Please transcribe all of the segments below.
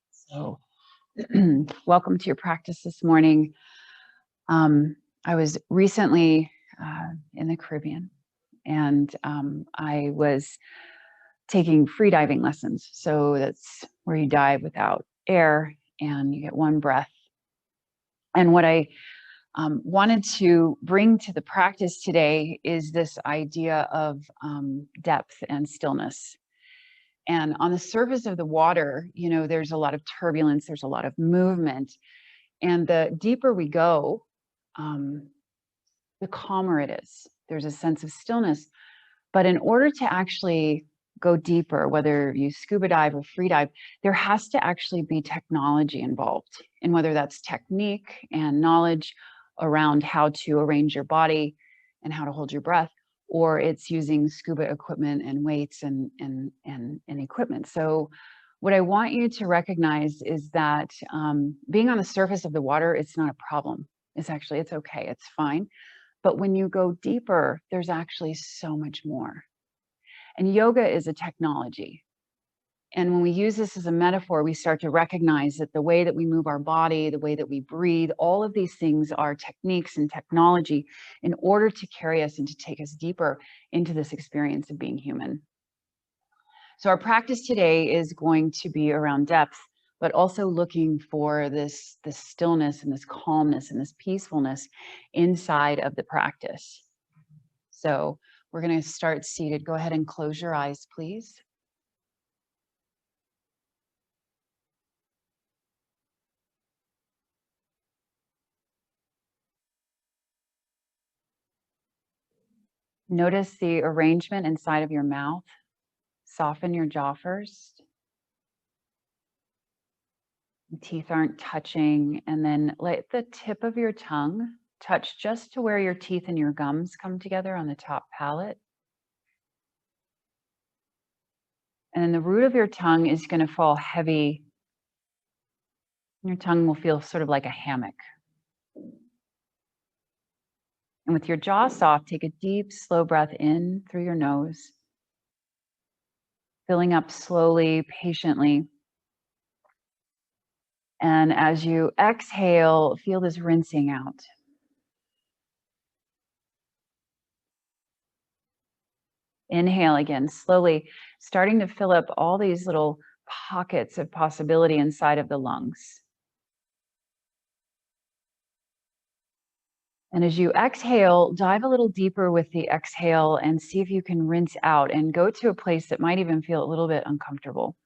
So welcome to your practice this morning. I was recently in the Caribbean, and I was taking freediving lessons. So that's where you dive without air and you get one breath. And what I wanted to bring to the practice today is this idea of depth and stillness. And on the surface of the water, you know, there's a lot of turbulence, there's a lot of movement. And the deeper we go, the calmer it is. There's a sense of stillness. But in order to actually go deeper, whether you scuba dive or free dive, there has to actually be technology involved. And whether that's technique and knowledge around how to arrange your body and how to hold your breath, or it's using scuba equipment and weights and equipment. So what I want you to recognize is that being on the surface of the water, it's not a problem. It's okay, it's fine. But when you go deeper, there's actually so much more. And yoga is a technology. And when we use this as a metaphor, we start to recognize that the way that we move our body, the way that we breathe, all of these things are techniques and technology in order to carry us and to take us deeper into this experience of being human. So our practice today is going to be around depth, but also looking for this stillness and this calmness and this peacefulness inside of the practice. So we're going to start seated. Go ahead and close your eyes, please. Notice the arrangement inside of your mouth. Soften your jaw first. The teeth aren't touching, and then let the tip of your tongue touch just to where your teeth and your gums come together on the top palate. And then the root of your tongue is going to fall heavy. Your tongue will feel sort of like a hammock. And with your jaw soft, take a deep, slow breath in through your nose, filling up slowly, patiently. And as you exhale, feel this rinsing out. Inhale again, slowly, starting to fill up all these little pockets of possibility inside of the lungs. And as you exhale, dive a little deeper with the exhale and see if you can rinse out and go to a place that might even feel a little bit uncomfortable.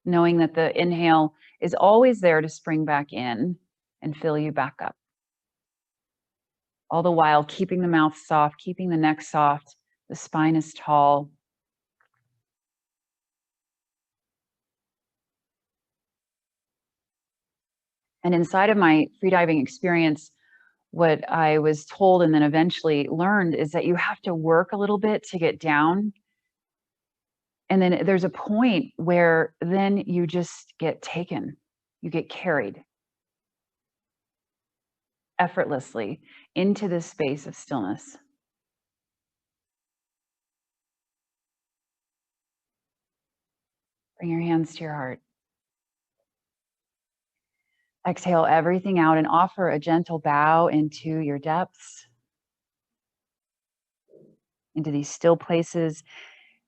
Knowing that the inhale is always there to spring back in and fill you back up. All the while keeping the mouth soft, keeping the neck soft, the spine is tall. And inside of my freediving experience, what I was told and then eventually learned is that you have to work a little bit to get down. And then there's a point where then you just get taken, you get carried effortlessly into this space of stillness. Bring your hands to your heart. Exhale everything out and offer a gentle bow into your depths, into these still places.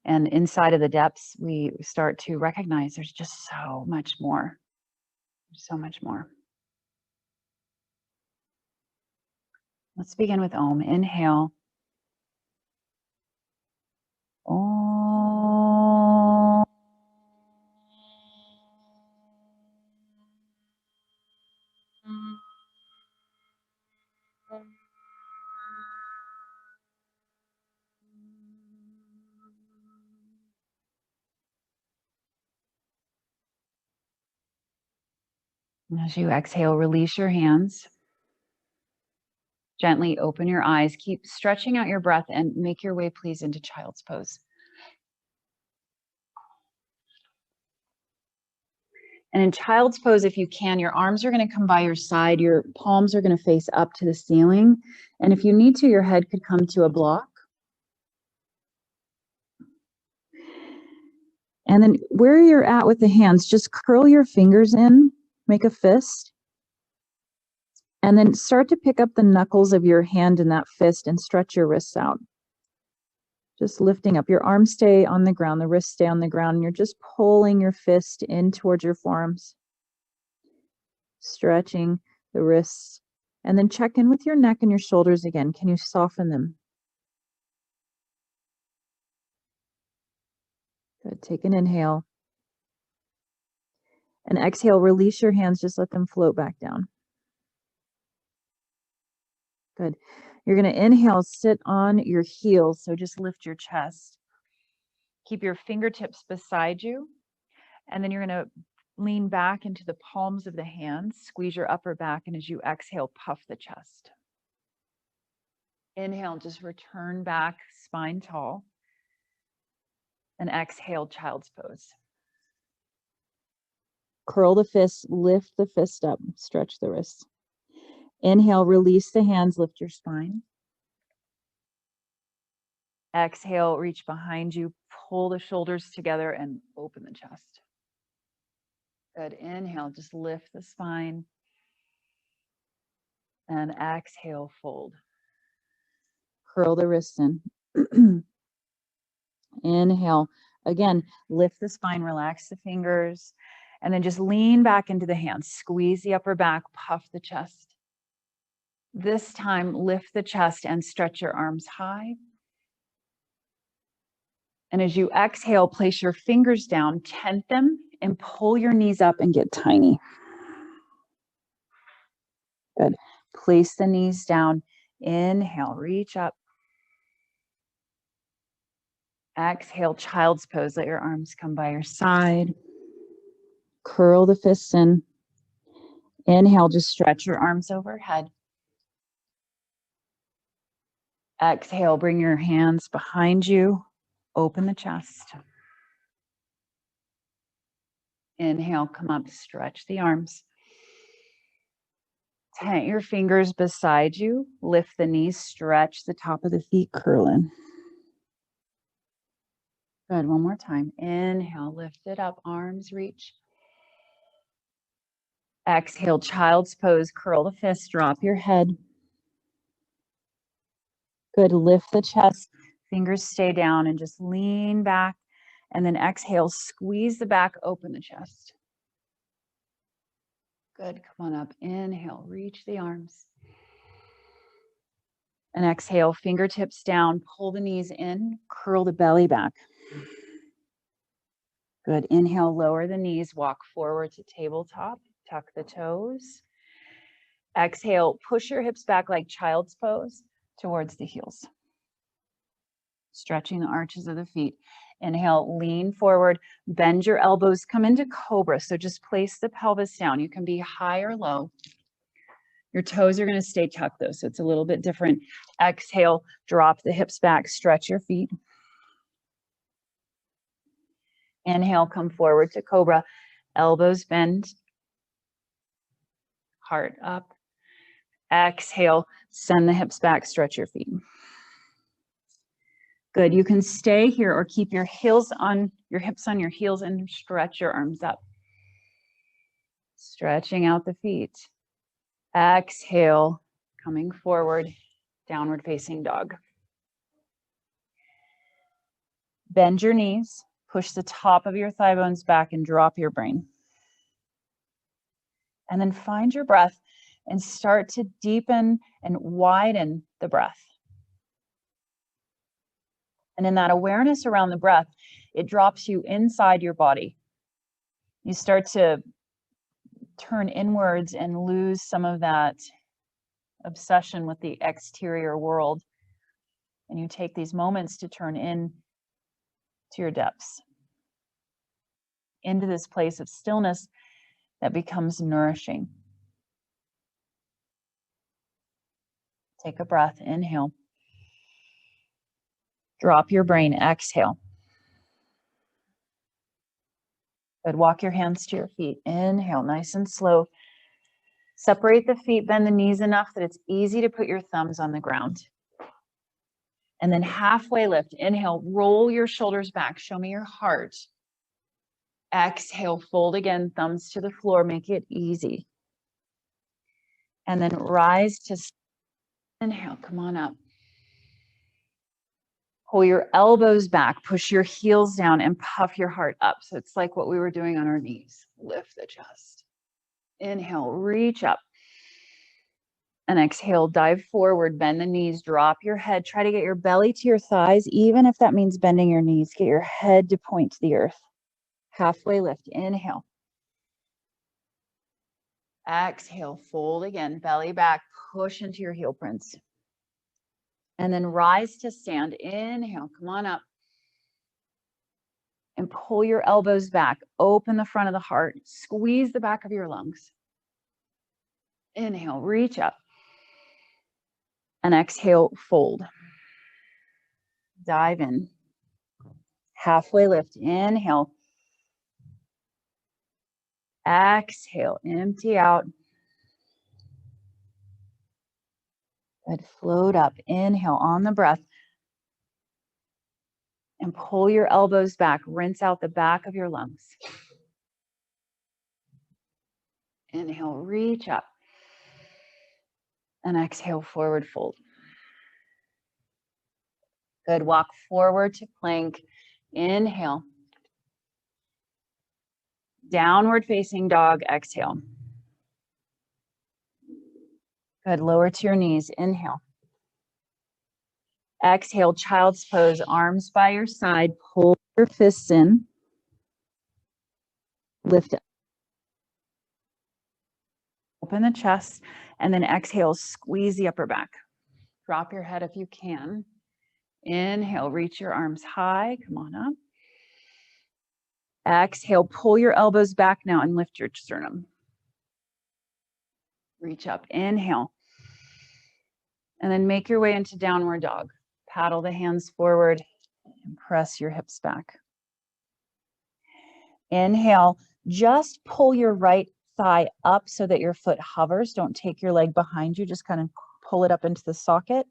And inside of the depths, we start to recognize there's just so much more. So much more. Let's begin with Om. Inhale. Om. And as you exhale, release your hands. Gently open your eyes. Keep stretching out your breath and make your way, please, into child's pose. And in child's pose, if you can, your arms are going to come by your side. Your palms are going to face up to the ceiling. And if you need to, your head could come to a block. And then where you're at with the hands, just curl your fingers in, make a fist. And then start to pick up the knuckles of your hand in that fist and stretch your wrists out. Just lifting up. Your arms stay on the ground, the wrists stay on the ground, and you're just pulling your fist in towards your forearms. Stretching the wrists. And then check in with your neck and your shoulders again. Can you soften them? Good. Take an inhale. And exhale, release your hands, just let them float back down. Good. You're going to inhale, sit on your heels, so just lift your chest. Keep your fingertips beside you, and then you're going to lean back into the palms of the hands, squeeze your upper back, and as you exhale, puff the chest. Inhale, just return back, spine tall, and exhale, child's pose. Curl the fists, lift the fist up, stretch the wrists. Inhale, release the hands, lift your spine. Exhale, reach behind you, pull the shoulders together and open the chest. Good. Inhale, just lift the spine. And exhale, fold. Curl the wrists in. Inhale. Again, lift the spine, relax the fingers, and then just lean back into the hands. Squeeze the upper back, puff the chest. This time, lift the chest and stretch your arms high. And as you exhale, place your fingers down, tent them, and pull your knees up and get tiny. Good. Place the knees down. Inhale, reach up. Exhale, child's pose. Let your arms come by your side. Curl the fists in. Inhale, just stretch your arms overhead. Exhale, bring your hands behind you. Open the chest. Inhale, come up, stretch the arms. Tent your fingers beside you. Lift the knees, stretch the top of the feet, curl in. Good, one more time. Inhale, lift it up, arms reach. Exhale, child's pose, curl the fists, drop your head. Good, lift the chest, fingers stay down and just lean back. And then exhale, squeeze the back, open the chest. Good, come on up. Inhale, reach the arms. And exhale, fingertips down, pull the knees in, curl the belly back. Good, inhale, lower the knees, walk forward to tabletop, tuck the toes. Exhale, push your hips back like child's pose towards the heels. Stretching the arches of the feet. Inhale, lean forward, bend your elbows, come into cobra. So just place the pelvis down. You can be high or low. Your toes are going to stay tucked though, so it's a little bit different. Exhale, drop the hips back, stretch your feet. Inhale, come forward to cobra. Elbows bend. Heart up. Exhale, send the hips back, stretch your feet. Good. You can stay here or keep your hips on your heels and stretch your arms up. Stretching out the feet. Exhale, coming forward, downward facing dog. Bend your knees, push the top of your thigh bones back and drop your brain. And then find your breath and start to deepen and widen the breath. And in that awareness around the breath, it drops you inside your body. You start to turn inwards and lose some of that obsession with the exterior world. And you take these moments to turn in to your depths, into this place of stillness that becomes nourishing. Take a breath, inhale. Drop your brain, exhale. Good, walk your hands to your feet. Inhale, nice and slow. Separate the feet, bend the knees enough that it's easy to put your thumbs on the ground. And then halfway lift, inhale, roll your shoulders back. Show me your heart. Exhale, fold again, thumbs to the floor, make it easy. And then rise to inhale, come on up. Pull your elbows back, push your heels down, and puff your heart up. So it's like what we were doing on our knees. Lift the chest. Inhale, reach up. And exhale, dive forward, bend the knees, drop your head. Try to get your belly to your thighs, even if that means bending your knees. Get your head to point to the earth. Halfway lift, inhale. Exhale, fold again, belly back, push into your heel prints. And then rise to stand. Inhale, come on up. And pull your elbows back. Open the front of the heart. Squeeze the back of your lungs. Inhale, reach up. And exhale, fold. Dive in. Halfway lift. Inhale. Exhale, empty out. Good, float up. Inhale on the breath. And pull your elbows back. Rinse out the back of your lungs. Inhale, reach up. And exhale, forward fold. Good, walk forward to plank. Inhale. Downward facing dog, exhale. Good, lower to your knees, inhale. Exhale, child's pose, arms by your side, pull your fists in. Lift up. Open the chest, and then exhale, squeeze the upper back. Drop your head if you can. Inhale, reach your arms high, come on up. Exhale, pull your elbows back now and lift your sternum. Reach up, inhale. And then make your way into downward dog. Paddle the hands forward and press your hips back. Inhale, just pull your right thigh up so that your foot hovers. Don't take your leg behind you, just kind of pull it up into the socket.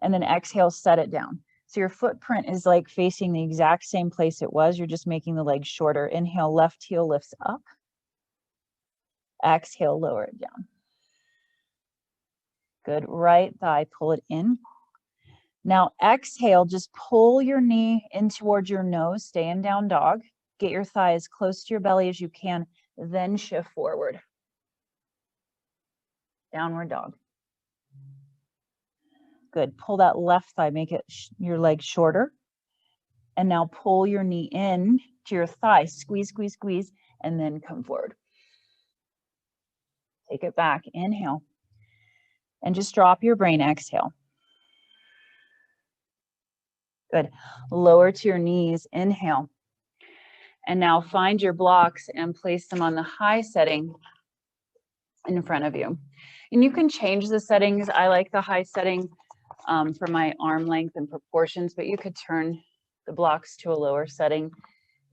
And then exhale, set it down. So your footprint is like facing the exact same place it was. You're just making the leg shorter. Inhale, left heel lifts up. Exhale, lower it down. Good, right thigh, pull it in. Now exhale, just pull your knee in towards your nose, stay in down dog. Get your thigh as close to your belly as you can, then shift forward. Downward dog. Good, pull that left thigh, make it your leg shorter. And now pull your knee in to your thigh, squeeze, squeeze, squeeze, and then come forward. Take it back, inhale. And just drop your brain, exhale. Good. Lower to your knees, inhale. And now find your blocks and place them on the high setting in front of you. And you can change the settings. I like the high setting for my arm length and proportions, but you could turn the blocks to a lower setting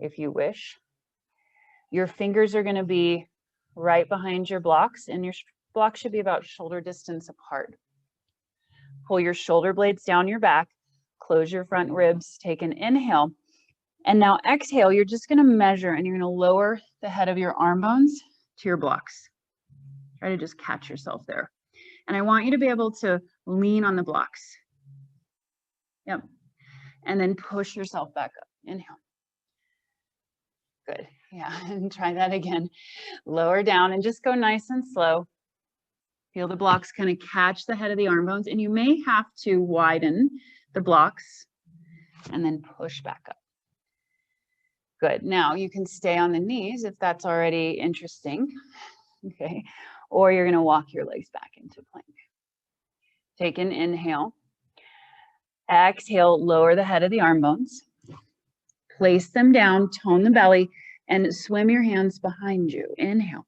if you wish. Your fingers are going to be right behind your blocks, and your blocks should be about shoulder distance apart. Pull your shoulder blades down your back, close your front ribs, take an inhale. And now exhale, you're just going to measure and you're going to lower the head of your arm bones to your blocks. Try to just catch yourself there. And I want you to be able to lean on the blocks. Yep. And then push yourself back up. Inhale. Good. Yeah. And try that again. Lower down and just go nice and slow. Feel the blocks kind of catch the head of the arm bones. And you may have to widen the blocks and then push back up. Good. Now you can stay on the knees if that's already interesting. Okay. Or you're going to walk your legs back into plank. Take an inhale. Exhale, lower the head of the arm bones. Place them down, tone the belly, and swim your hands behind you. Inhale.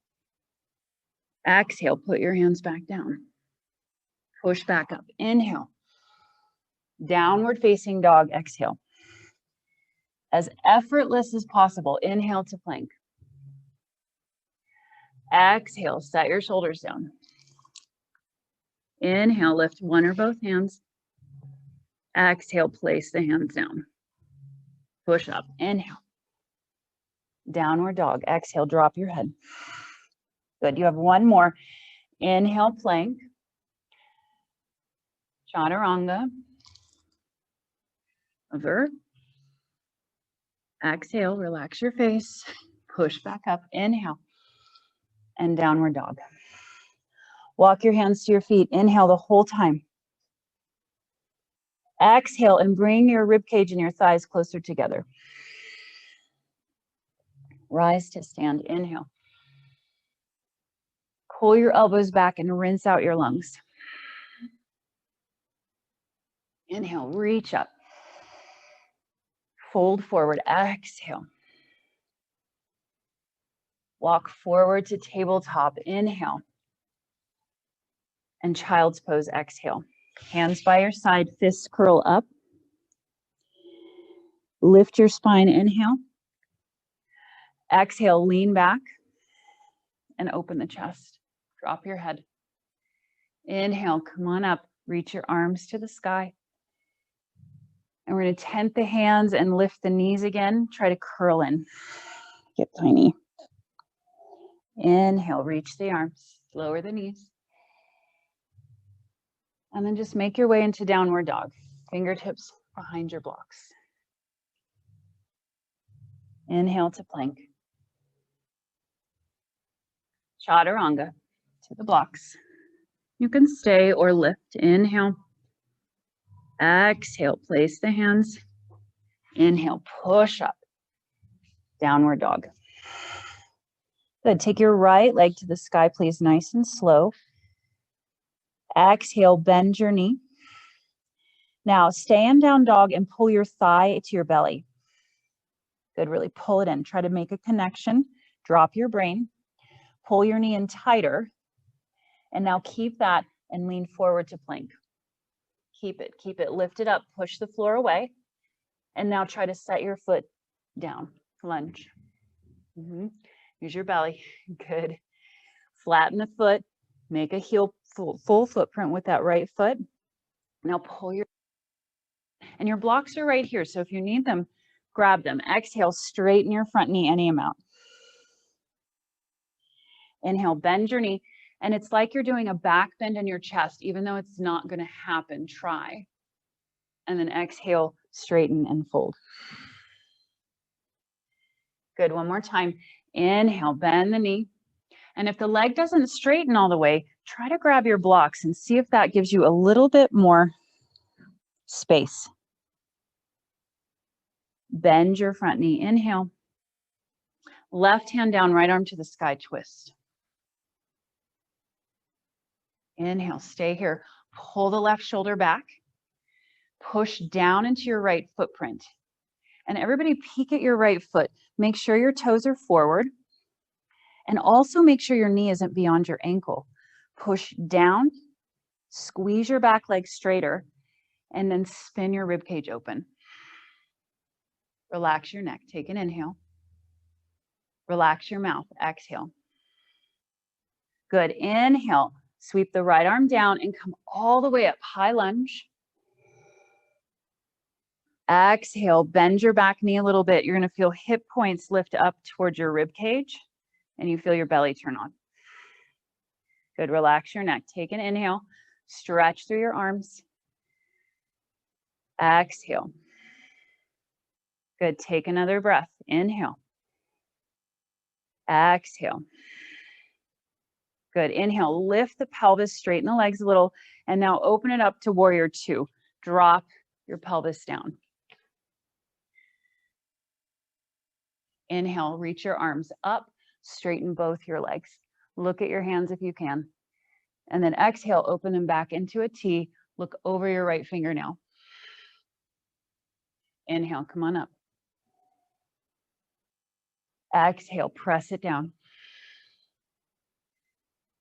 Exhale, put your hands back down. Push back up. Inhale. Downward facing dog. Exhale. As effortless as possible, inhale to plank. Exhale, set your shoulders down. Inhale, lift one or both hands. Exhale, place the hands down. Push up, inhale. Downward dog. Exhale, drop your head. Good. You have one more. Inhale, plank. Chaturanga. Over. Exhale, relax your face. Push back up. Inhale. And downward dog. Walk your hands to your feet. Inhale the whole time. Exhale and bring your rib cage and your thighs closer together. Rise to stand. Inhale. Pull your elbows back and rinse out your lungs. Inhale, reach up. Fold forward. Exhale. Walk forward to tabletop. Inhale. And child's pose. Exhale. Hands by your side, fists curl up. Lift your spine. Inhale. Exhale, lean back and open the chest. Drop your head. Inhale, come on up. Reach your arms to the sky. And we're going to tent the hands and lift the knees again. Try to curl in. Get tiny. Inhale, reach the arms. Lower the knees. And then just make your way into downward dog. Fingertips behind your blocks. Inhale to plank. Chaturanga to the blocks. You can stay or lift. Inhale. Exhale, place the hands. Inhale, push up. Downward dog. Good. Take your right leg to the sky, please. Nice and slow. Exhale, bend your knee. Now stay in down dog and pull your thigh to your belly. Good. Really pull it in. Try to make a connection. Drop your brain. Pull your knee in tighter. And now keep that and lean forward to plank. Keep it lifted up. Push the floor away. And now try to set your foot down. Lunge. Use your belly. Good. Flatten the foot. Make a heel full footprint with that right foot. Now pull your, and your blocks are right here. So if you need them, grab them. Exhale, straighten your front knee any amount. Inhale, bend your knee. And it's like you're doing a back bend in your chest, even though it's not going to happen. Try. And then exhale, straighten and fold. Good. One more time. Inhale, bend the knee. And if the leg doesn't straighten all the way, try to grab your blocks and see if that gives you a little bit more space. Bend your front knee. Inhale. Left hand down, right arm to the sky, twist. Inhale, stay here. Pull the left shoulder back. Push down into your right footprint. And everybody peek at your right foot. Make sure your toes are forward. And also make sure your knee isn't beyond your ankle. Push down, squeeze your back leg straighter, and then spin your rib cage open. Relax your neck. Take an inhale. Relax your mouth. Exhale. Good. Inhale. Sweep the right arm down and come all the way up. High lunge. Exhale. Bend your back knee a little bit. You're going to feel hip points lift up towards your rib cage. And you feel your belly turn on. Good. Relax your neck. Take an inhale. Stretch through your arms. Exhale. Good. Take another breath. Inhale. Exhale. Good. Inhale. Lift the pelvis. Straighten the legs a little. And now open it up to warrior two. Drop your pelvis down. Inhale. Reach your arms up. Straighten both your legs. Look at your hands if you can. And then exhale, open them back into a T. Look over your right fingernail. Inhale, come on up. Exhale, press it down.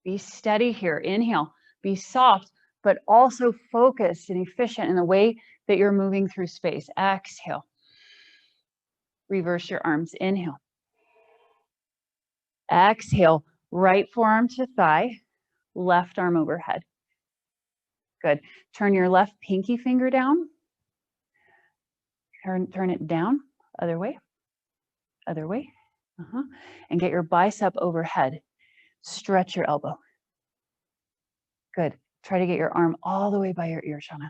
Be steady here. Inhale, be soft, but also focused and efficient in the way that you're moving through space. Exhale. Reverse your arms. Inhale. Exhale, right forearm to thigh, left arm overhead. Good. Turn your left pinky finger down. Turn it down. Other way. Other way. And get your bicep overhead. Stretch your elbow. Good. Try to get your arm all the way by your ear, Shauna.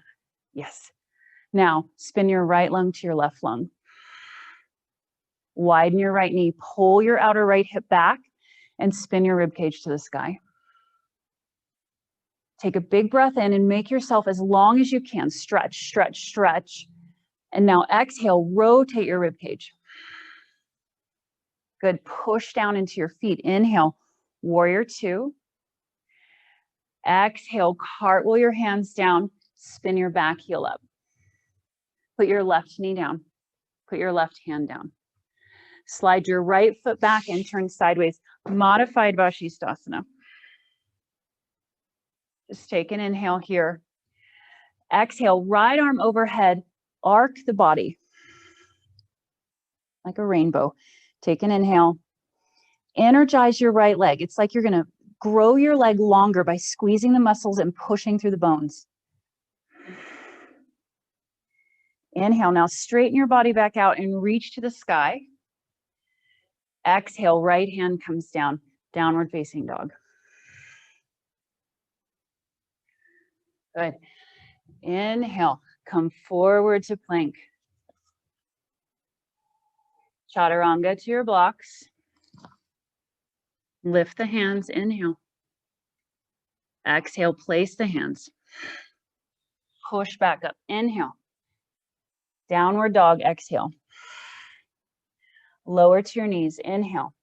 Yes. Now, spin your right lung to your left lung. Widen your right knee. Pull your outer right hip back and spin your rib cage to the sky. Take a big breath in and make yourself as long as you can. Stretch, stretch, stretch. And now exhale, rotate your rib cage. Good. Push down into your feet. Inhale, warrior two. Exhale, cartwheel your hands down. Spin your back heel up. Put your left knee down. Put your left hand down. Slide your right foot back and turn sideways. Modified Vashisthasana. Just take an inhale here. Exhale, right arm overhead. Arc the body like a rainbow. Take an inhale. Energize your right leg. It's like you're going to grow your leg longer by squeezing the muscles and pushing through the bones. Inhale. Now straighten your body back out and reach to the sky. Exhale, right hand comes down, downward facing dog. Good. Inhale, come forward to plank. Chaturanga to your blocks. Lift the hands, inhale. Exhale, place the hands. Push back up, inhale. Downward dog, exhale. Lower to your knees, inhale.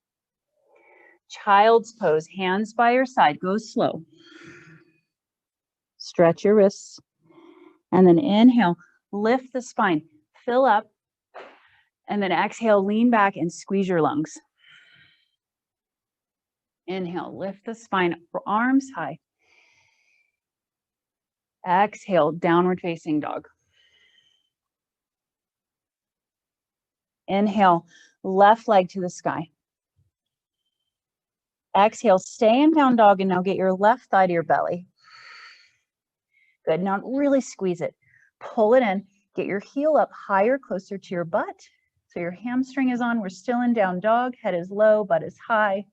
Child's pose, hands by your side, go slow. Stretch your wrists. And then inhale, lift the spine, fill up. And then exhale, lean back and squeeze your lungs. Inhale, lift the spine, arms high. Exhale, downward facing dog. Inhale, left leg to the sky. Exhale, stay in down dog and now get your left thigh to your belly. Good, now really squeeze it. Pull it in, get your heel up higher, closer to your butt. So your hamstring is on, we're still in down dog, head is low, butt is high.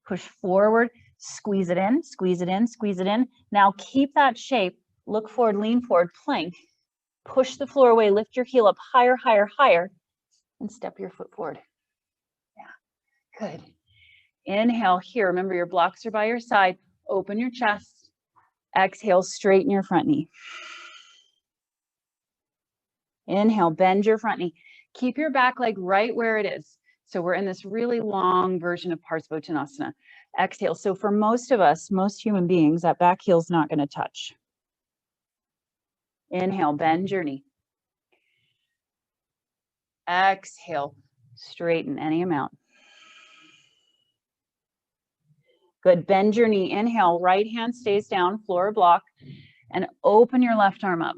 Push forward, squeeze it in, squeeze it in, squeeze it in. Now keep that shape, look forward, lean forward, plank. Push the floor away, lift your heel up higher, higher, higher, and step your foot forward. Yeah, good. Inhale here, remember your blocks are by your side. Open your chest. Exhale, straighten your front knee. Inhale, bend your front knee. Keep your back leg right where it is. So we're in this really long version of Parsvottanasana. Exhale. So for most of us, most human beings, that back heel's not going to touch. Inhale, bend your knee. Exhale, straighten any amount. Good, bend your knee. Inhale, right hand stays down, floor block, and open your left arm up.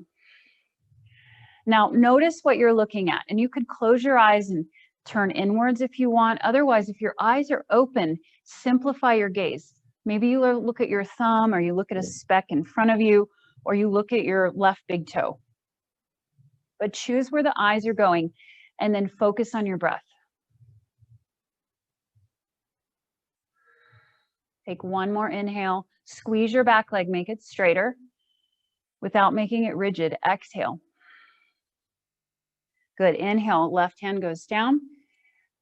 Now notice what you're looking at, and you could close your eyes and turn inwards if you want. Otherwise, if your eyes are open, simplify your gaze. Maybe you look at your thumb, or you look at a speck in front of you, or you look at your left big toe. But choose where the eyes are going, and then focus on your breath. Take one more inhale. Squeeze your back leg, make it straighter without making it rigid. Exhale. Good. Inhale, left hand goes down.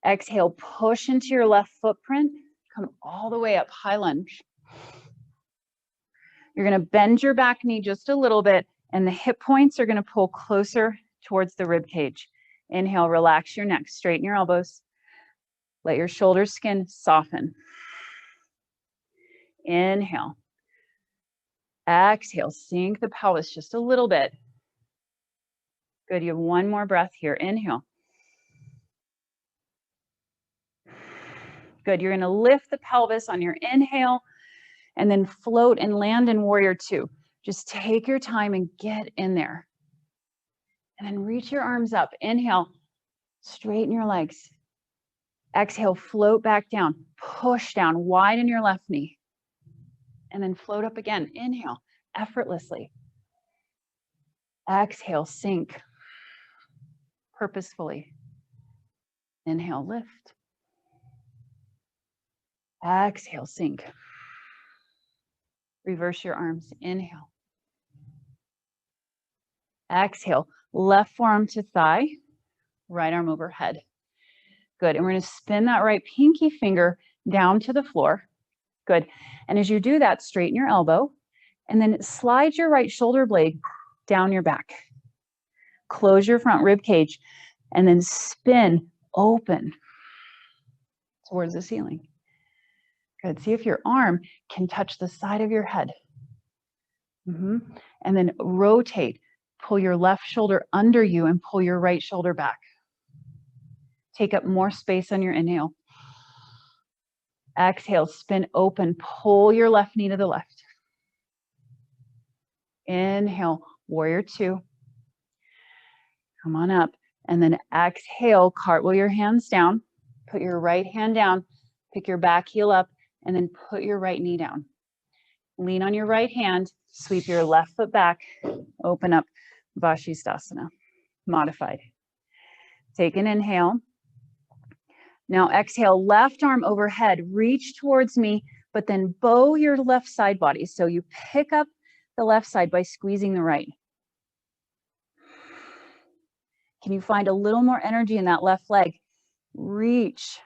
Exhale, push into your left footprint. Come all the way up, high lunge. You're going to bend your back knee just a little bit, and the hip points are going to pull closer towards the rib cage. Inhale, relax your neck, straighten your elbows. Let your shoulder skin soften. Inhale. Exhale, sink the pelvis just a little bit. Good, you have one more breath here. Inhale. Good, you're gonna lift the pelvis on your inhale and then float and land in warrior two. Just take your time and get in there. And then reach your arms up. Inhale, straighten your legs. Exhale, float back down. Push down, widen your left knee. And then float up again. Inhale, effortlessly. Exhale, sink. Purposefully. Inhale, lift. Exhale, sink. Reverse your arms. Inhale. Exhale, left forearm to thigh, right arm overhead. Good. And we're going to spin that right pinky finger down to the floor. Good. And as you do that, straighten your elbow and then slide your right shoulder blade down your back. Close your front rib cage and then spin open towards the ceiling. Good. See if your arm can touch the side of your head. And then rotate. Pull your left shoulder under you and pull your right shoulder back. Take up more space on your inhale. Exhale, spin open. Pull your left knee to the left. Inhale, warrior two. Come on up. And then exhale, cartwheel your hands down. Put your right hand down. Pick your back heel up. And then put your right knee down. Lean on your right hand. Sweep your left foot back. Open up. Vashisthasana, modified. Take an inhale. Now exhale, left arm overhead, reach towards me, but then bow your left side body. So you pick up the left side by squeezing the right. Can you find a little more energy in that left leg? Reach.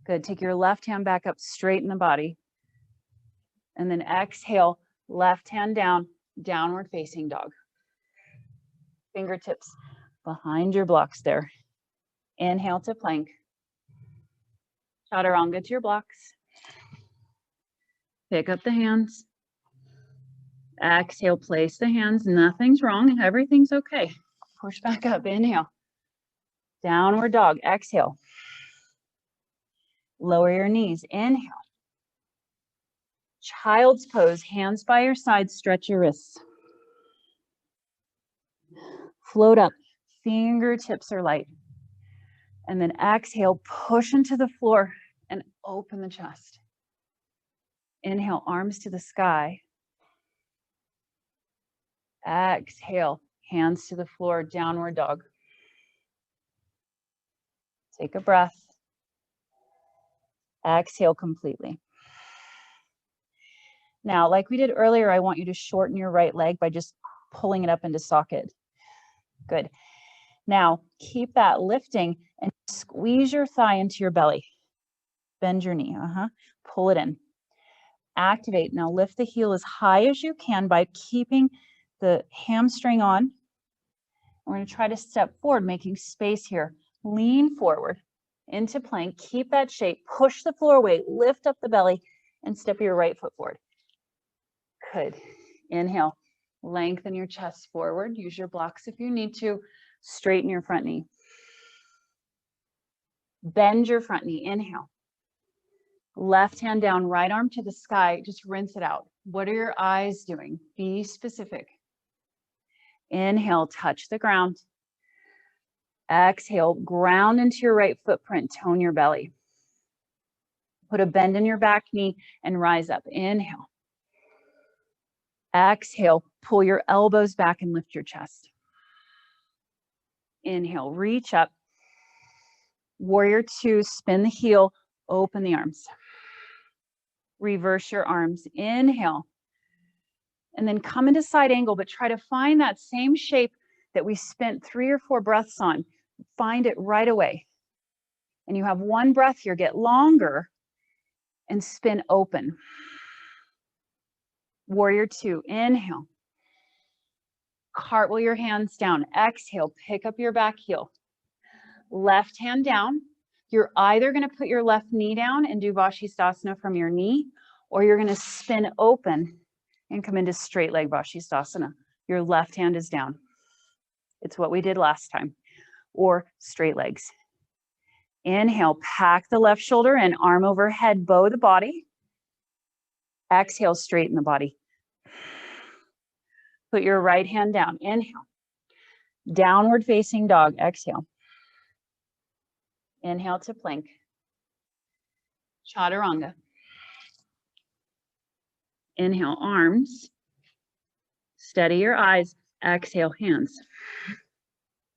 Good. Take your left hand back up, straighten the body. And then exhale, left hand down, downward facing dog. Fingertips behind your blocks there. Inhale to plank. Chaturanga to your blocks. Pick up the hands. Exhale, place the hands. Nothing's wrong. Everything's okay. Push back up. Inhale. Downward dog. Exhale. Lower your knees. Inhale. Child's pose, hands by your side, stretch your wrists. Float up, fingertips are light. And then exhale, push into the floor and open the chest. Inhale, arms to the sky. Exhale, hands to the floor, downward dog. Take a breath. Exhale completely. Now, like we did earlier, I want you to shorten your right leg by just pulling it up into socket. Good. Now, keep that lifting and squeeze your thigh into your belly. Bend your knee. Pull it in. Activate. Now, lift the heel as high as you can by keeping the hamstring on. We're going to try to step forward, making space here. Lean forward into plank. Keep that shape. Push the floor weight. Lift up the belly and step your right foot forward. Good. Inhale. Lengthen your chest forward. Use your blocks if you need to. Straighten your front knee. Bend your front knee. Inhale. Left hand down, right arm to the sky. Just rinse it out. What are your eyes doing? Be specific. Inhale, touch the ground. Exhale, ground into your right footprint. Tone your belly. Put a bend in your back knee and rise up. Inhale. Exhale, pull your elbows back and lift your chest. Inhale, reach up. Warrior two, spin the heel, open the arms. Reverse your arms. Inhale. And then come into side angle, but try to find that same shape that we spent 3 or 4 breaths on. Find it right away. And you have 1 breath here. Get longer and spin open. Warrior two, inhale. Cartwheel your hands down. Exhale, pick up your back heel. Left hand down. You're either going to put your left knee down and do Vashisthasana from your knee, or you're going to spin open and come into straight leg Vashisthasana. Your left hand is down. It's what we did last time. Or straight legs. Inhale, pack the left shoulder in, arm overhead, bow the body. Exhale, straighten the body. Put your right hand down. Inhale. Downward facing dog. Exhale. Inhale to plank. Chaturanga. Inhale, arms. Steady your eyes. Exhale, hands.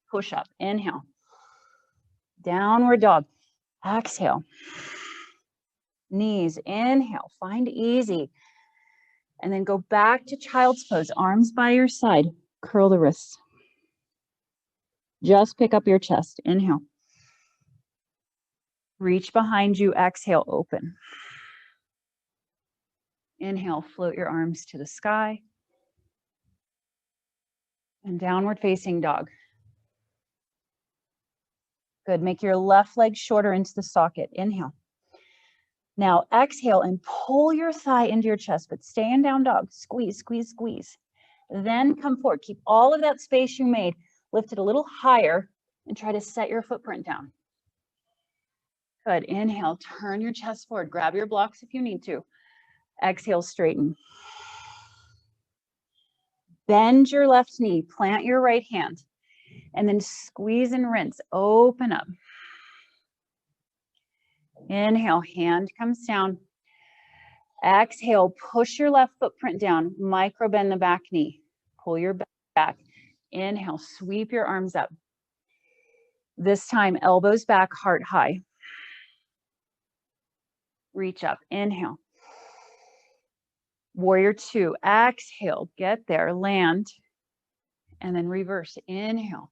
Push up. Inhale. Downward dog. Exhale. Knees, inhale, find easy. And then go back to child's pose, arms by your side, curl the wrists. Just pick up your chest, inhale. Reach behind you, exhale, open. Inhale, float your arms to the sky. And downward facing dog. Good, make your left leg shorter into the socket, inhale. Now exhale and pull your thigh into your chest, but stay in down dog. Squeeze, squeeze, squeeze. Then come forward. Keep all of that space you made. Lift it a little higher and try to set your footprint down. Good. Inhale, turn your chest forward. Grab your blocks if you need to. Exhale, straighten. Bend your left knee. Plant your right hand. And then squeeze and rinse. Open up. Inhale, hand comes down. Exhale, push your left footprint down. Micro bend the back knee. Pull your back. Inhale, sweep your arms up. This time, elbows back, heart high. Reach up. Inhale. Warrior two. Exhale, get there, land. And then reverse. Inhale.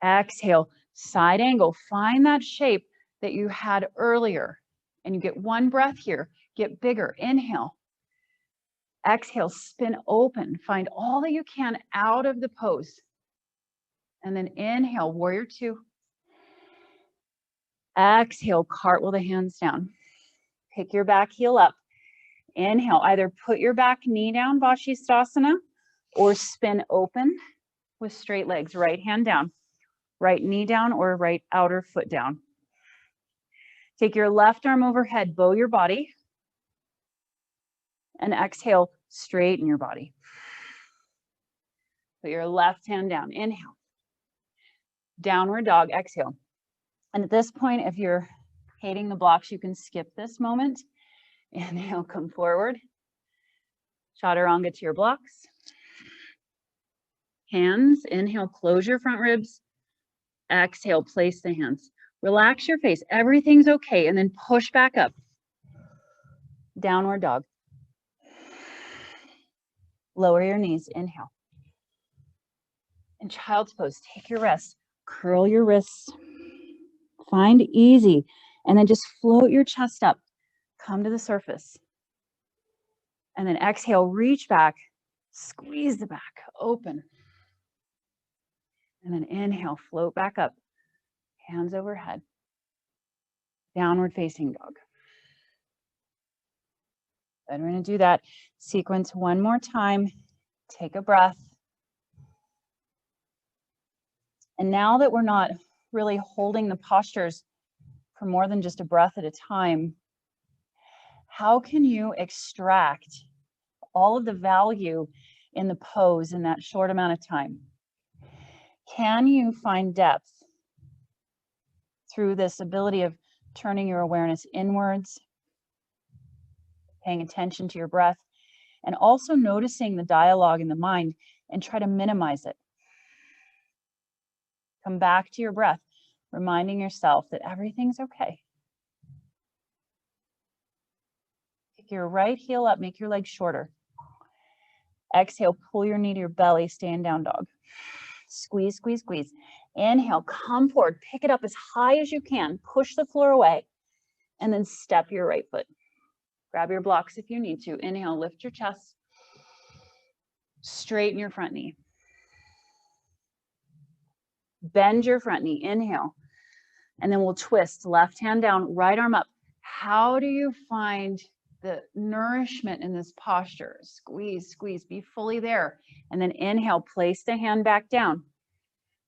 Exhale, side angle. Find that shape that you had earlier. And you get one breath here. Get bigger. Inhale. Exhale, spin open. Find all that you can out of the pose. And then inhale, warrior two. Exhale, cartwheel the hands down. Pick your back heel up. Inhale, either put your back knee down, Vashisthasana, or spin open with straight legs. Right hand down. Right knee down or right outer foot down. Take your left arm overhead, bow your body. And exhale, straighten your body. Put your left hand down. Inhale. Downward dog, exhale. And at this point, if you're hating the blocks, you can skip this moment. Inhale, come forward. Chaturanga to your blocks. Hands, inhale, close your front ribs. Exhale, place the hands. Relax your face. Everything's okay. And then push back up. Downward dog. Lower your knees. Inhale. In child's pose, take your rest. Curl your wrists. Find easy. And then just float your chest up. Come to the surface. And then exhale, reach back. Squeeze the back. Open. And then inhale, float back up. Hands overhead. Downward facing dog. Then we're going to do that sequence one more time. Take a breath. And now that we're not really holding the postures for more than just a breath at a time, how can you extract all of the value in the pose in that short amount of time? Can you find depth through this ability of turning your awareness inwards, paying attention to your breath, and also noticing the dialogue in the mind and try to minimize it? Come back to your breath, reminding yourself that everything's okay. Pick your right heel up, make your legs shorter. Exhale, pull your knee to your belly, stand down dog. Squeeze, squeeze, squeeze. Inhale, come forward, pick it up as high as you can, push the floor away, and then step your right foot. Grab your blocks if you need to. Inhale, lift your chest. Straighten your front knee. Bend your front knee. Inhale. And then we'll twist. Left hand down, right arm up. How do you find the nourishment in this posture? Squeeze, squeeze. Be fully there. And then inhale, place the hand back down.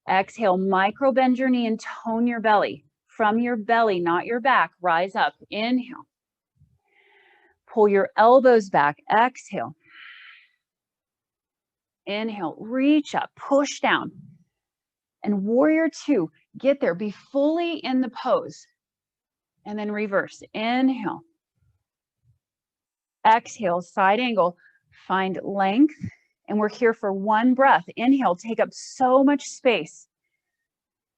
Exhale, micro bend your knee and tone your belly. From your belly, not your back, rise up. Inhale. Pull your elbows back. Exhale. Inhale, reach up, push down. And warrior two, get there, be fully in the pose. And then reverse. Inhale. Exhale, side angle, find length. And we're here for one breath. Inhale, take up so much space.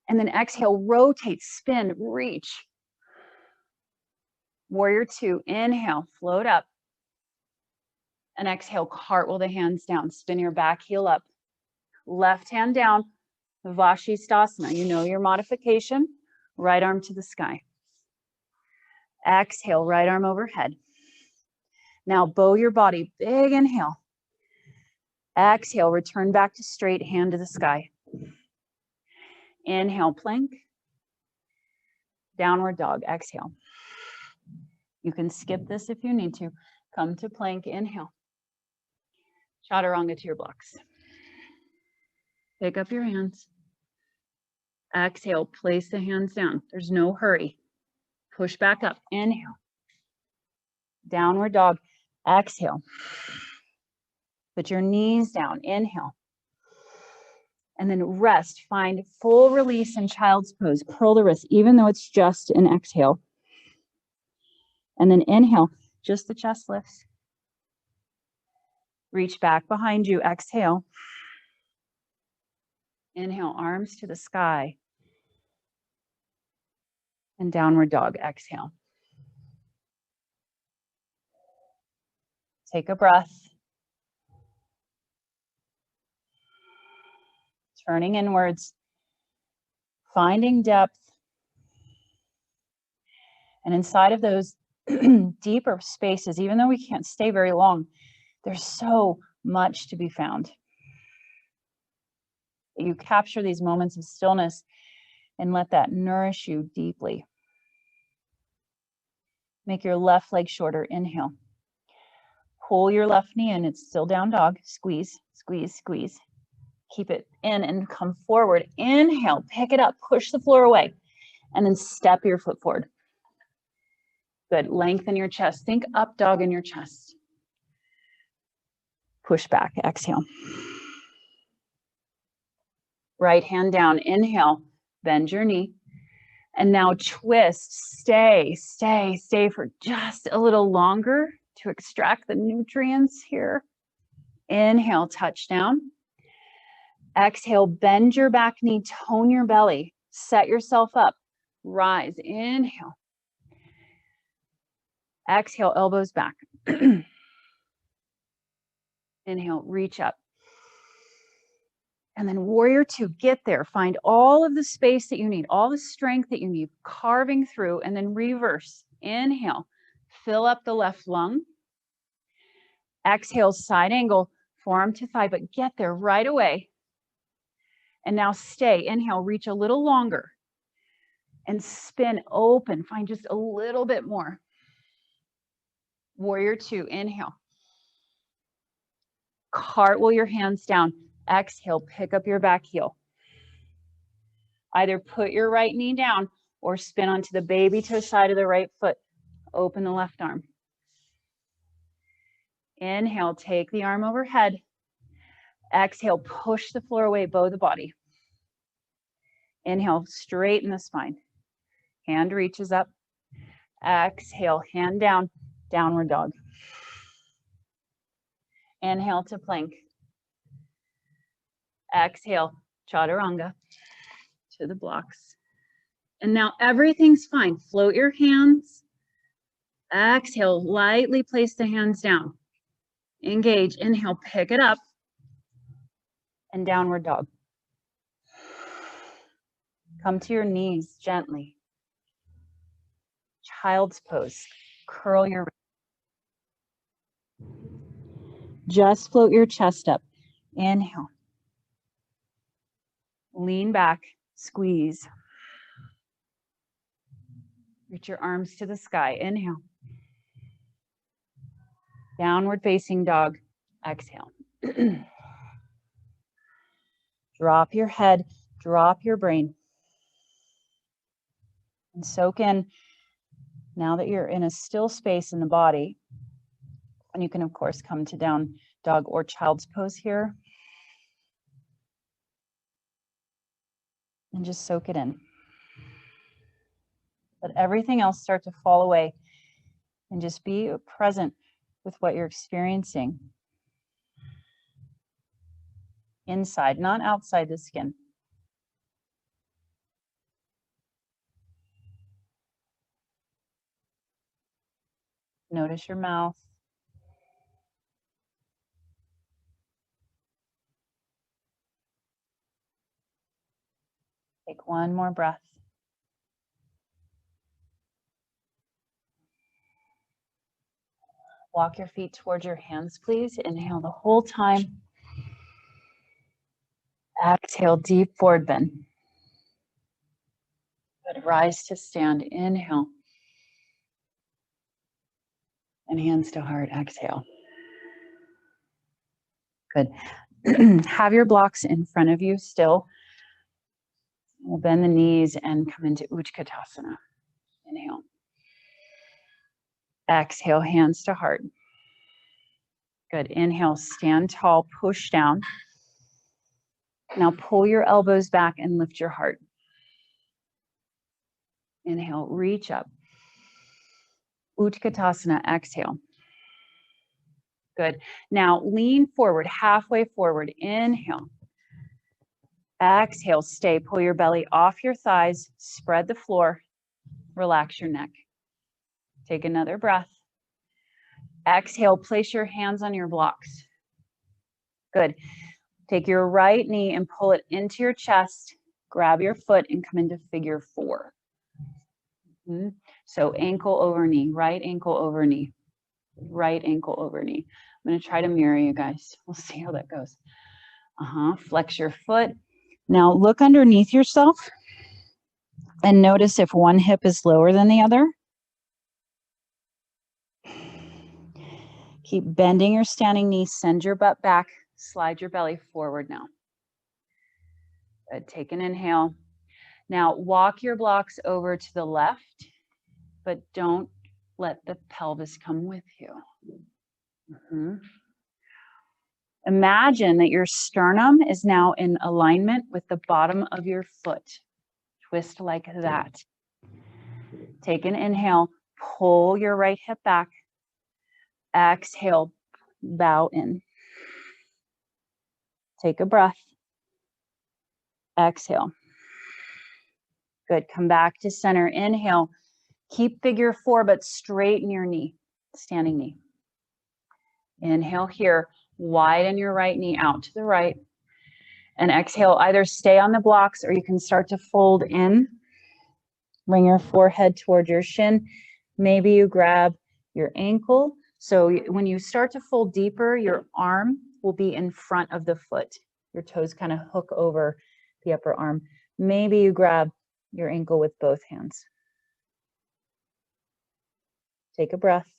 And then exhale, rotate, spin, reach. Warrior two, inhale, float up. And exhale, cartwheel the hands down. Spin your back heel up. Left hand down, Vashisthasana. You know your modification. Right arm to the sky. Exhale, right arm overhead. Now bow your body, big inhale. Exhale, return back to straight, hand to the sky. Inhale, plank. Downward dog, exhale. You can skip this if you need to. Come to plank, inhale. Chaturanga to your blocks. Pick up your hands. Exhale, place the hands down. There's no hurry. Push back up, inhale. Downward dog, exhale. Put your knees down, inhale. And then rest, find full release in child's pose. Curl the wrists, even though it's just an exhale. And then inhale, just the chest lifts. Reach back behind you, exhale. Inhale, arms to the sky. And downward dog, exhale. Take a breath. Turning inwards, finding depth. And inside of those deeper spaces, even though we can't stay very long, there's so much to be found. You capture these moments of stillness and let that nourish you deeply. Make your left leg shorter, inhale. Pull your left knee in, it's still down dog. Squeeze, squeeze, squeeze. Keep it in and come forward. Inhale, pick it up, push the floor away, and then step your foot forward. Good, lengthen your chest. Think up dog in your chest. Push back, exhale. Right hand down, inhale, bend your knee. And now twist, stay for just a little longer to extract the nutrients here. Inhale, touch down. Exhale, bend your back knee, tone your belly, set yourself up, rise, inhale. Exhale, elbows back. Inhale, reach up. And then warrior two, get there. Find all of the space that you need, all the strength that you need, carving through, and then reverse. Inhale, fill up the left lung. Exhale, side angle, forearm to thigh, but get there right away. And now stay. Inhale, reach a little longer. And spin open. Find just a little bit more. Warrior two, inhale. Cartwheel your hands down. Exhale, pick up your back heel. Either put your right knee down or spin onto the baby toe side of the right foot. Open the left arm. Inhale, take the arm overhead. Exhale, push the floor away, bow the body. Inhale, straighten the spine. Hand reaches up. Exhale, hand down, downward dog. Inhale to plank. Exhale, chaturanga to the blocks. And now everything's fine. Float your hands. Exhale, lightly place the hands down. Engage. Inhale, pick it up. And downward dog. Come to your knees gently. Child's pose. Curl your wrists. Just float your chest up. Inhale. Lean back, squeeze. Reach your arms to the sky. Inhale. Downward facing dog. Exhale. Drop your head, drop your brain. And soak in, now that you're in a still space in the body, and you can of course come to down dog or child's pose here. And just soak it in. Let everything else start to fall away and just be present with what you're experiencing. Inside, not outside the skin. Notice your mouth. Take one more breath. Walk your feet towards your hands, please. Inhale the whole time. Exhale, deep forward bend. Good. Rise to stand. Inhale. And hands to heart. Exhale. Good. Have your blocks in front of you still. We'll bend the knees and come into Utkatasana. Inhale. Exhale, hands to heart. Good. Inhale, stand tall, push down. Now pull your elbows back and lift your heart. Inhale, reach up. Utkatasana, exhale. Good. Now lean forward, halfway forward. Inhale. Exhale, stay. Pull your belly off your thighs. Spread the floor. Relax your neck. Take another breath. Exhale, place your hands on your blocks. Good. Take your right knee and pull it into your chest. Grab your foot and come into figure 4. So ankle over knee, right ankle over knee, right ankle over knee. I'm going to try to mirror you guys. We'll see how that goes. Flex your foot. Now look underneath yourself and notice if one hip is lower than the other. Keep bending your standing knee. Send your butt back. Slide your belly forward now. Good. Take an inhale. Now walk your blocks over to the left, but don't let the pelvis come with you. Imagine that your sternum is now in alignment with the bottom of your foot. Twist like that. Take an inhale. Pull your right hip back. Exhale. Bow in. Take a breath. Exhale. Good. Come back to center. Inhale. Keep figure 4, but straighten your knee. Standing knee. Inhale here. Widen your right knee out to the right. And exhale. Either stay on the blocks or you can start to fold in. Bring your forehead toward your shin. Maybe you grab your ankle. So when you start to fold deeper, your arm will be in front of the foot. Your toes kind of hook over the upper arm. Maybe you grab your ankle with both hands. Take a breath.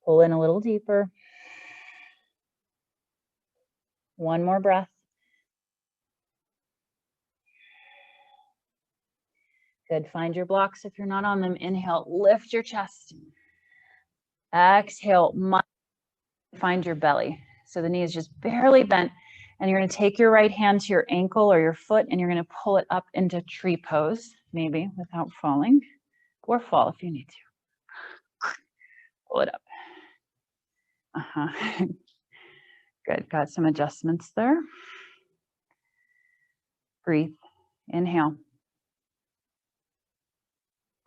Pull in a little deeper. One more breath. Good. Find your blocks if you're not on them. Inhale, lift your chest. Exhale, find your belly. So the knee is just barely bent. And you're going to take your right hand to your ankle or your foot, and you're going to pull it up into tree pose, maybe without falling, or fall if you need to. Pull it up. Good. Got some adjustments there. Breathe. Inhale.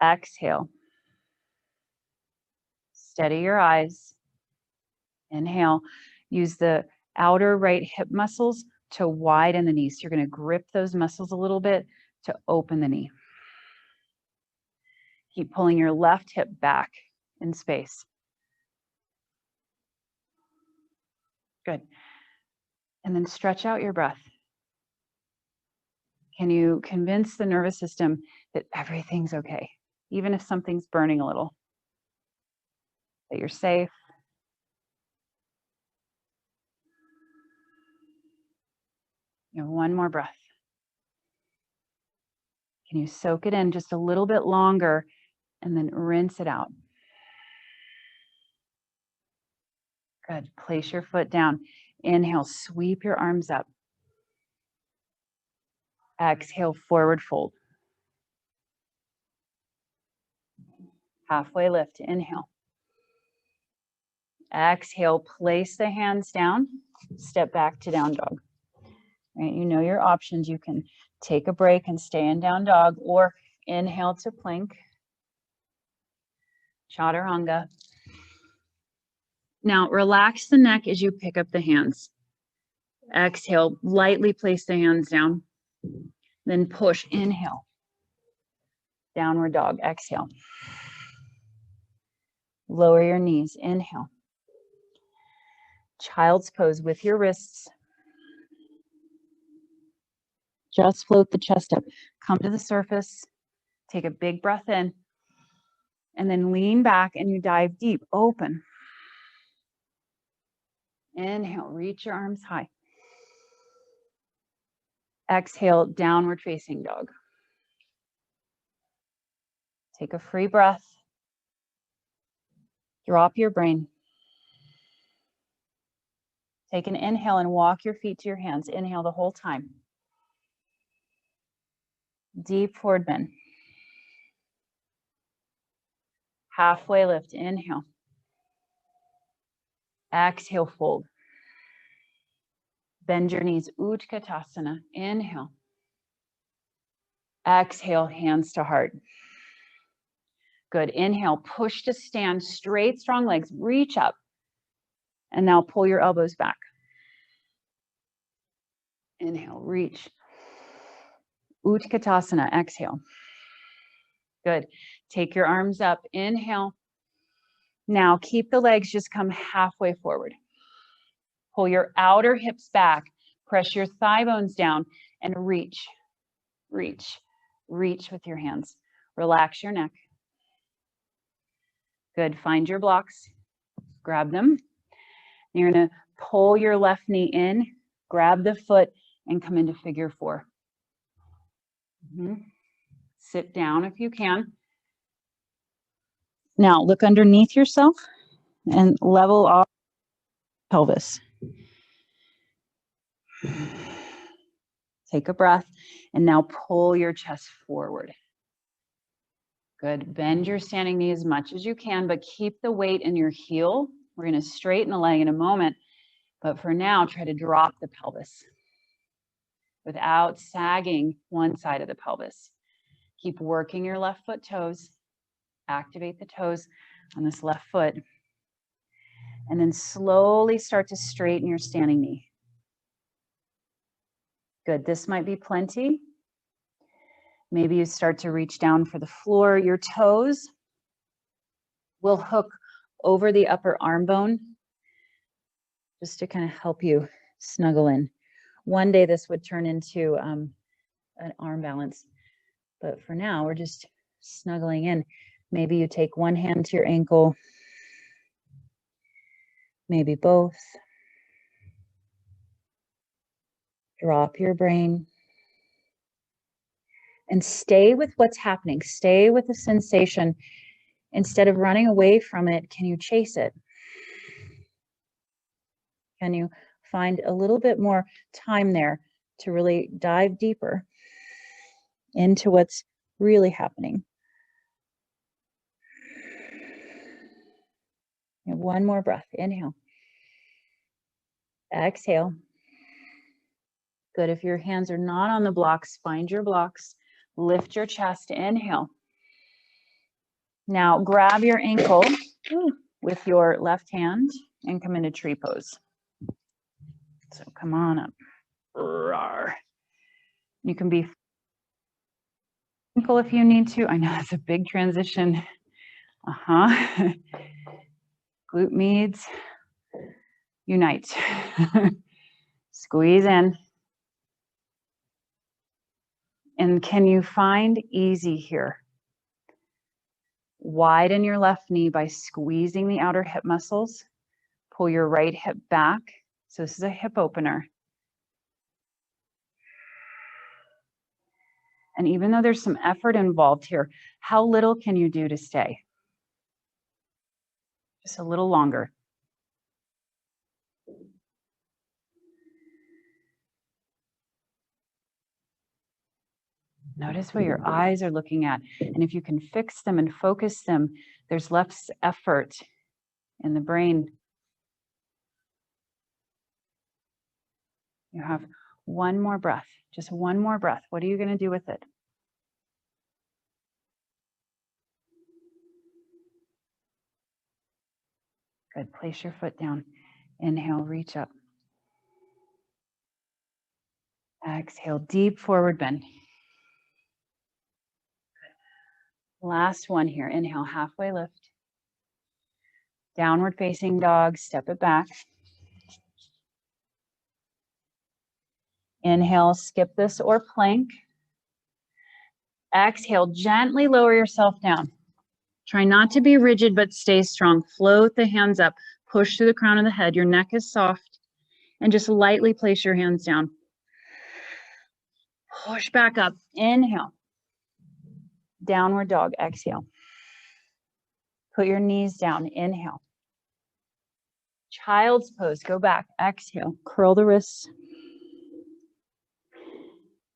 Exhale. Steady your eyes. Inhale. Use the outer right hip muscles to widen the knee. So you're going to grip those muscles a little bit to open the knee. Keep pulling your left hip back in space. Good. And then stretch out your breath. Can you convince the nervous system that everything's okay, even if something's burning a little, that you're safe? You have one more breath. Can you soak it in just a little bit longer and then rinse it out? Good. Place your foot down. Inhale, sweep your arms up. Exhale, forward fold. Halfway lift. Inhale. Exhale, place the hands down. Step back to down dog. Right? You know your options. You can take a break and stay in down dog, or inhale to plank. chaturanga. Now relax the neck as you pick up the hands. Exhale, lightly place the hands down. Then push, inhale. Downward dog, exhale. Lower your knees, inhale. Child's pose with your wrists. Just float the chest up. Come to the surface. Take a big breath in. And then lean back and you dive deep, open. Inhale, reach your arms high. Exhale, downward facing dog. Take a free breath. Drop your brain. Take an inhale and walk your feet to your hands. Inhale the whole time. Deep forward bend. Halfway lift, inhale. Exhale, fold. Bend your knees, Utkatasana, inhale. Exhale, hands to heart. Good, inhale, push to stand, straight, strong legs, reach up. And now pull your elbows back. Inhale, reach. Utkatasana, exhale. Good. Take your arms up, inhale. Now keep the legs just come halfway forward. Pull your outer hips back, press your thigh bones down, and reach, reach, reach with your hands. Relax your neck. Good, find your blocks, grab them. You're gonna pull your left knee in, grab the foot, and come into figure four. Sit down if you can. Now look underneath yourself and level off pelvis. Take a breath and now pull your chest forward. Good. Bend your standing knee as much as you can, but keep the weight in your heel. We're going to straighten the leg in a moment, but for now, try to drop the pelvis without sagging one side of the pelvis. Keep working your left foot toes. Activate the toes on this left foot. And then slowly start to straighten your standing knee. Good. This might be plenty. Maybe you start to reach down for the floor. Your toes will hook over the upper arm bone just to kind of help you snuggle in. One day this would turn into an arm balance, but for now we're just snuggling in. Maybe you take one hand to your ankle, maybe both. Drop your brain. And stay with what's happening. Stay with the sensation. Instead of running away from it, can you chase it? Can you find a little bit more time there to really dive deeper into what's really happening? And one more breath. Inhale. Exhale. Good. If your hands are not on the blocks, find your blocks. Lift your chest. Inhale. Now grab your ankle with your left hand and come into tree pose. So come on up. Rawr. You can be ankle if you need to. I know that's a big transition. Glute meads. Unite. Squeeze in. And can you find easy here? Widen your left knee by squeezing the outer hip muscles. Pull your right hip back. So this is a hip opener. And even though there's some effort involved here, how little can you do to stay? Just a little longer. Notice what your eyes are looking at. And if you can fix them and focus them, there's less effort in the brain. You have one more breath, just one more breath. What are you going to do with it? Good. Place your foot down. Inhale, reach up. Exhale, deep forward bend. Last one here. Inhale, halfway lift. Downward facing dog, step it back. Inhale, skip this or plank. Exhale, gently lower yourself down. Try not to be rigid, but stay strong. Float the hands up. Push through the crown of the head. Your neck is soft. And just lightly place your hands down. Push back up. Inhale. Downward dog. Exhale. Put your knees down. Inhale. Child's pose. Go back. Exhale. Curl the wrists.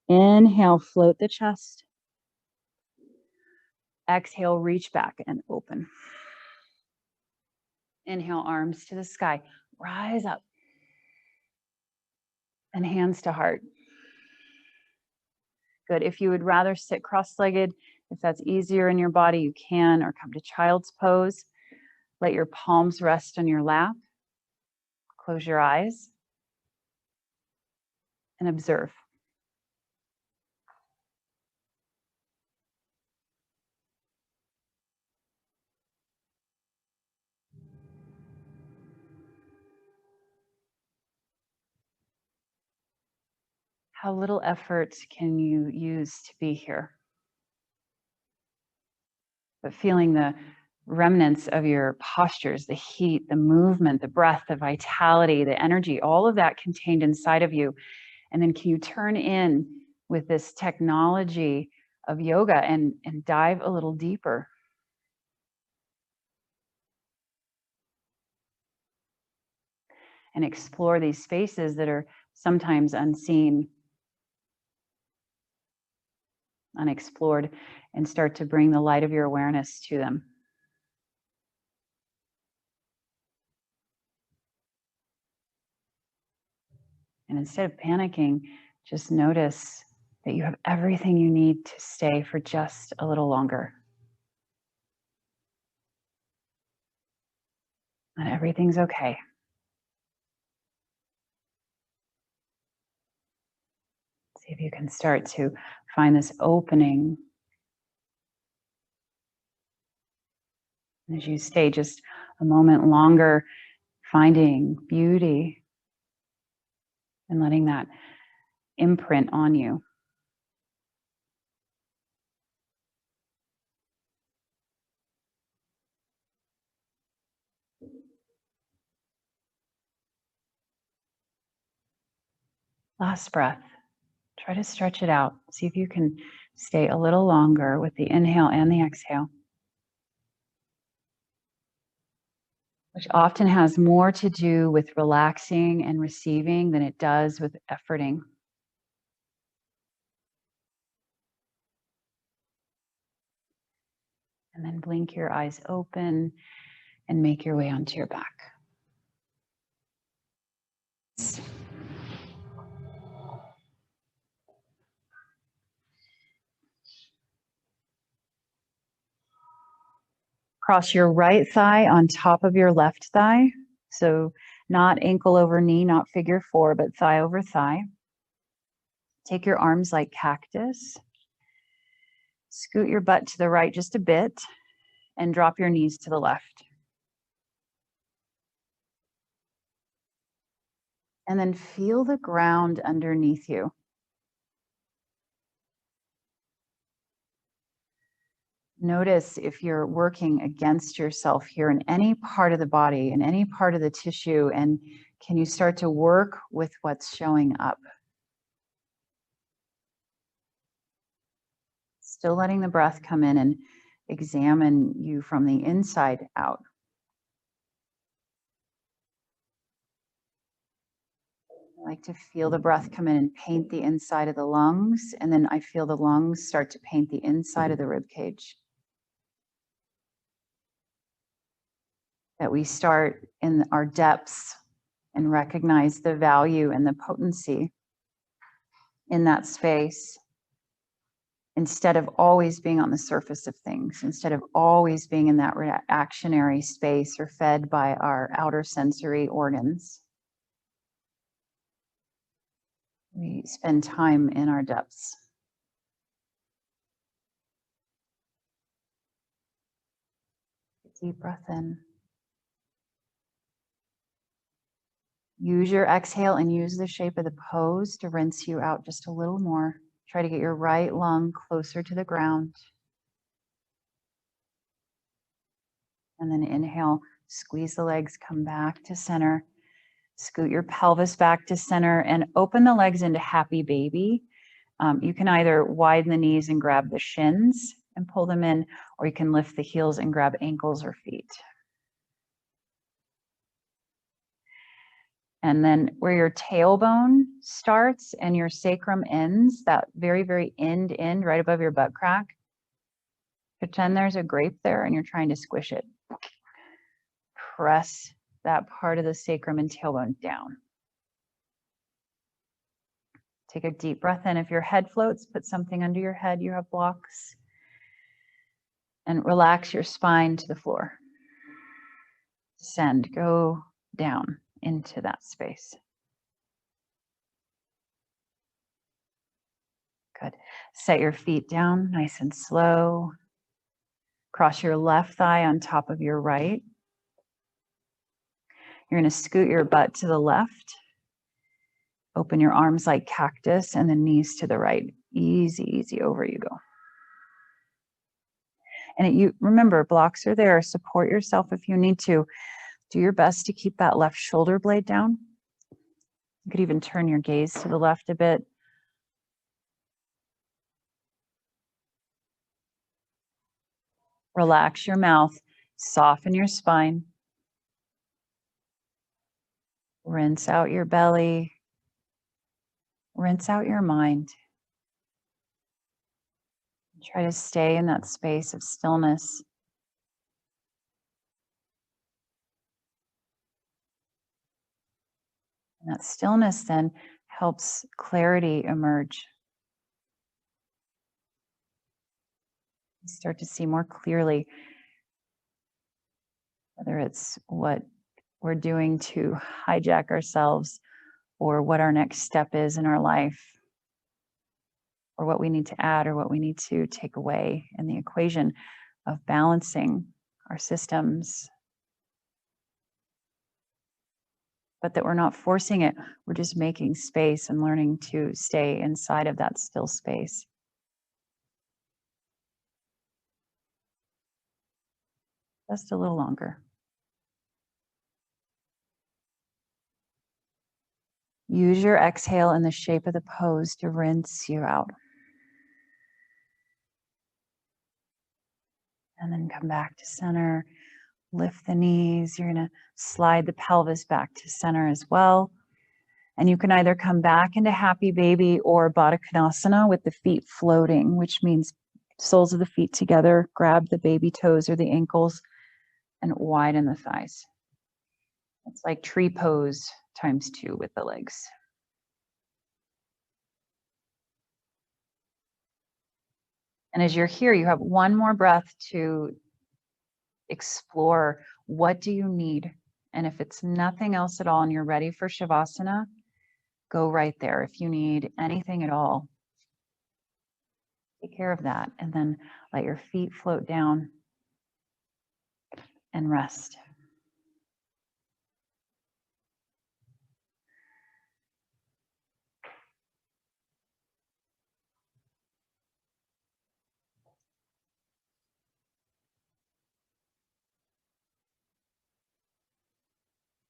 Inhale. Float the chest. Exhale. Reach back and open. Inhale. Arms to the sky. Rise up. And hands to heart. Good. If you would rather sit cross-legged, if that's easier in your body, you can, or come to child's pose. Let your palms rest on your lap. Close your eyes and observe. How little effort can you use to be here? But feeling the remnants of your postures, the heat, the movement, the breath, the vitality, the energy, all of that contained inside of you. And then can you turn in with this technology of yoga and dive a little deeper? And explore these spaces that are sometimes unseen, unexplored, and start to bring the light of your awareness to them. And instead of panicking, just notice that you have everything you need to stay for just a little longer. And everything's okay. See if you can start to find this opening. And as you stay just a moment longer, finding beauty and letting that imprint on you. Last breath. Try to stretch it out. See if you can stay a little longer with the inhale and the exhale, which often has more to do with relaxing and receiving than it does with efforting. And then blink your eyes open and make your way onto your back. Cross your right thigh on top of your left thigh. So not ankle over knee, not figure four, but thigh over thigh. Take your arms like cactus. Scoot your butt to the right just a bit and drop your knees to the left. And then feel the ground underneath you. Notice if you're working against yourself here in any part of the body, in any part of the tissue, and can you start to work with what's showing up? Still letting the breath come in and examine you from the inside out. I like to feel the breath come in and paint the inside of the lungs, and then I feel the lungs start to paint the inside of the rib cage. That we start in our depths and recognize the value and the potency in that space. instead of always being on the surface of things, instead of always being in that reactionary space or fed by our outer sensory organs. We spend time in our depths. Deep breath in. Use your exhale and use the shape of the pose to rinse you out just a little more. Try to get your right lung closer to the ground. And then inhale, squeeze the legs, come back to center. Scoot your pelvis back to center and open the legs into happy baby. You can either widen the knees and grab the shins and pull them in, or you can lift the heels and grab ankles or feet. And then where your tailbone starts and your sacrum ends, that very, very end right above your butt crack, pretend there's a grape there and you're trying to squish it. Press that part of the sacrum and tailbone down. Take a deep breath in. If your head floats, put something under your head. You have blocks. And relax your spine to the floor. Descend, go down into that space. Good. Set your feet down nice and slow. Cross your left thigh on top of your right. You're going to scoot your butt to the left. Open your arms like cactus and the knees to the right. Easy, easy, over you go. And you remember, blocks are there. Support yourself if you need to. Do your best to keep that left shoulder blade down. You could even turn your gaze to the left a bit. Relax your mouth. Soften your spine. Rinse out your belly. Rinse out your mind. Try to stay in that space of stillness. And that stillness then helps clarity emerge. You start to see more clearly whether it's what we're doing to hijack ourselves or what our next step is in our life, or what we need to add or what we need to take away in the equation of balancing our systems. But that we're not forcing it, we're just making space and learning to stay inside of that still space. Just a little longer. Use your exhale in the shape of the pose to rinse you out. And then come back to center. Lift the knees. You're going to slide the pelvis back to center as well. And you can either come back into happy baby or Baddha Konasana with the feet floating, which means soles of the feet together. Grab the baby toes or the ankles and widen the thighs. It's like tree pose times 2 with the legs. And as you're here, you have one more breath to explore what do you need. And if it's nothing else at all and you're ready for Shavasana, go right there. If you need anything at all, take care of that. And then let your feet float down and rest.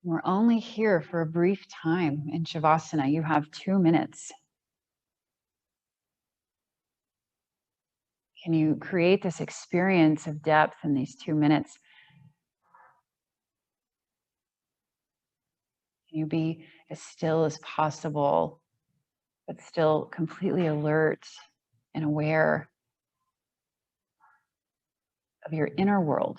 We're only here for a brief time in Shavasana. You have 2 minutes. Can you create this experience of depth in these 2 minutes? Can you be as still as possible, but still completely alert and aware of your inner world?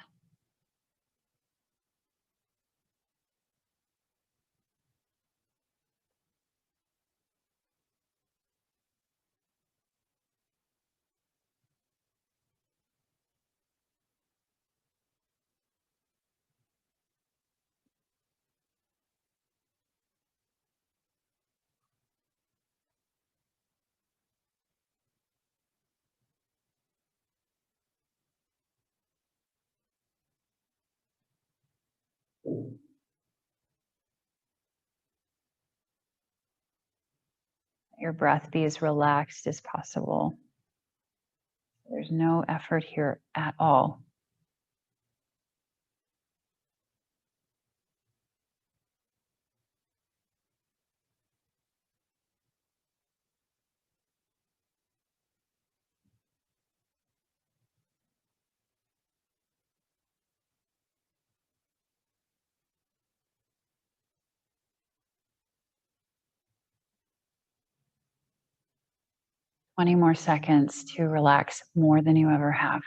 Your breath be as relaxed as possible. There's no effort here at all. Twenty more seconds to relax more than you ever have.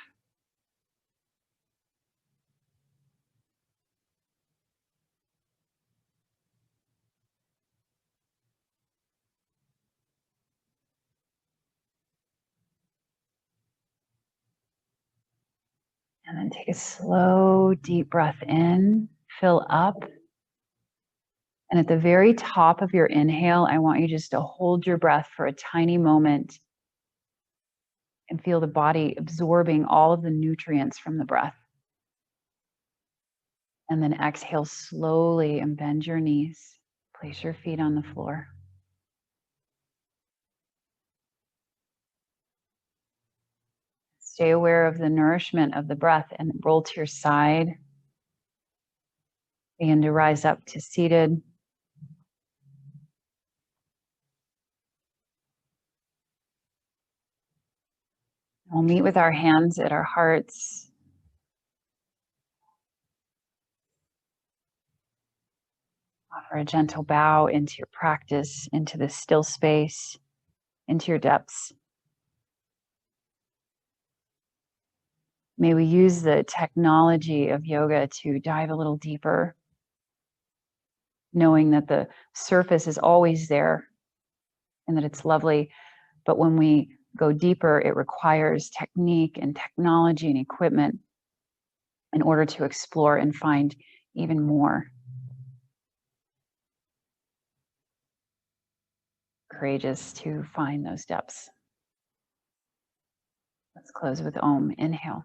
And then take a slow, deep breath in, fill up. And at the very top of your inhale, I want you just to hold your breath for a tiny moment and feel the body absorbing all of the nutrients from the breath. And then exhale slowly and bend your knees. Place your feet on the floor. Stay aware of the nourishment of the breath and roll to your side. Begin to rise up to seated. We'll meet with our hands at our hearts. Offer a gentle bow into your practice, into the still space, into your depths. May we use the technology of yoga to dive a little deeper, knowing that the surface is always there and that it's lovely. But when we go deeper, it requires technique and technology and equipment in order to explore and find even more. Courageous to find those depths. Let's close with Om. Inhale.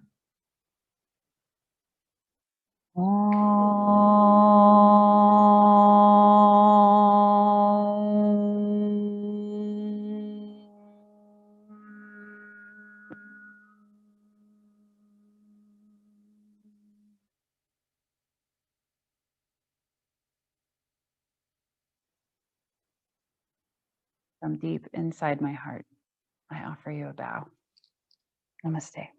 From deep inside my heart, I offer you a bow. Namaste.